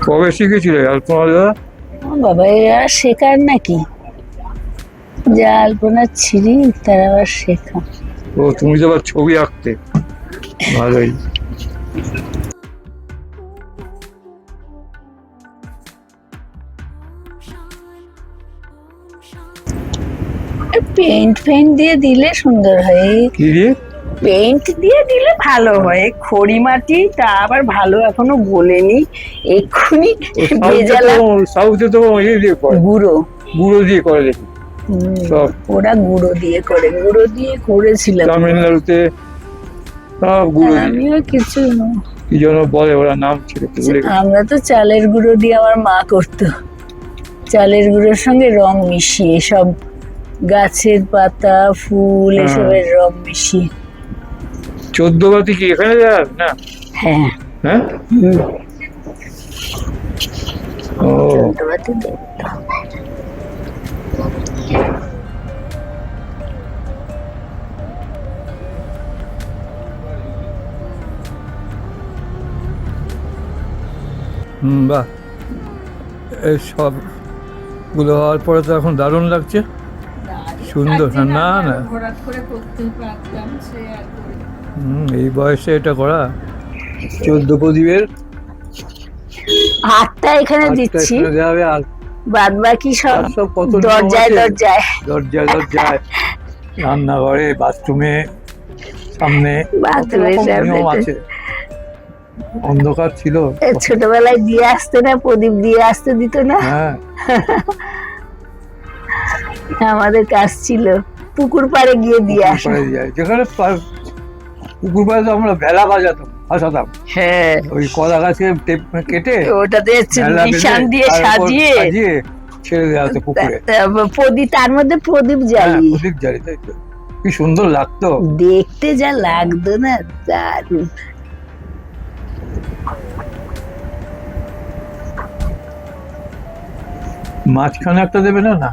কবে শিখেছিলে আলপনা দেওয়া? বাবা এরা শেখার নাকি, যা আলপনা ছিঁড়ি তারা আবার শেখা। ও তুমি তো আবার ছবি আঁকতে, ভালোই। পেইন্ট ফেইন্ট দিয়ে দিলে সুন্দর হয়। কি দিয়ে? পেইন্ট দিয়ে দিলে ভালো হয়। খড়ি মাটি তা আবার ভালো এখনো গোলেনি, এক্ষুনি ভেজালা। সাউথে তো ইয়ে দিয়ে করে, গুঁড়ো গুঁড়ো দিয়ে করে দেখি সব। ওরা গুঁড়ো দিয়ে করে, গুঁড়ো দিয়ে করেছিলাম তামিলনাড়ুতে সব গুঁড়ো দিয়ে। আমিও কিছু কি যেন বলে ওরা, নাম ছিল ভুলে গেছি। আমরা তো চালের গুঁড়ো দিয়ে আমার মা করতো, চালের গুঁড়োর সঙ্গে রং মিশিয়ে সব গাছের পাতা ফুল এসবের রং মিশিয়ে। 14 বাতি কি এখানে যাস না? হ্যাঁ হ্যাঁ ও যন্ত্রপাতি দেখতো। বাহ, এই সব গুলো হওয়ার পরে তো এখন দারুণ লাগছে, সুন্দর। না না এই বয়সে এটা করা। 14 প্রদীপের হাতটা এখানে দিচ্ছি, যাবে আর বাদ বাকি সব সব কত দরজায় দরজায় দরজায় দরজায়, রান্নাঘরে, বাথরুমে, সামনে বাথরুমে নিয়ম আছে। অন্ধকার ছিল ছোটবেলায় দিয়ে আসতে না, প্রদীপ দিয়ে আসতে দিত না। হ্যাঁ আমাদের কাজ ছিল পুকুর পাড়ে গিয়ে দিয়ে আসা। যেখানে পুকুর পাড়ে তো আমরা ভেলা ভাসাতাম। হ্যাঁ ওই কলা গাছে কেটে ওটাতে নিশান দিয়ে সাজিয়ে ছেড়ে দেওয়া হতো পুকুরে। প্রদীপ, তার মধ্যে প্রদীপ জ্বালিয়ে, প্রদীপ জ্বালি, তাই তো কি সুন্দর লাগতো দেখতে, যা লাগতো না, দারুণ। মাঝখানে একটা দেবে না? না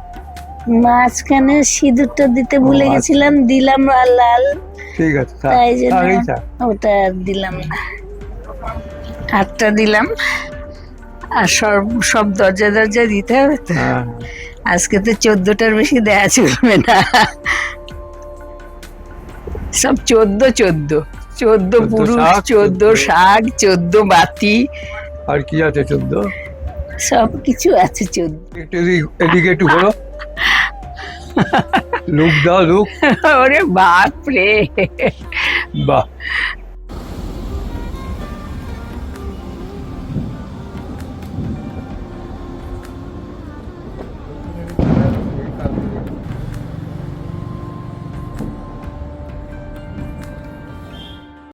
মাঝখানে সিঁদুরটা দিতে ভুলে গেছিলাম, দিলাম লাল, ঠিক আছে, তাই জন্য ওটা দিলাম না, হাতটা দিলাম। আর সব সব দরজায় দরজায় দিতে হবে তো। আজকে তো 14টার বেশি দেয়া চলবে না, সব 14 পুরুষ, 14 শাক, 14 বাতি, আর কি আছে 14, সব কিছু আছে 14। এদিকে একটু বলো, লুক দাও, লুক। ওরে বাপ রে, বাহ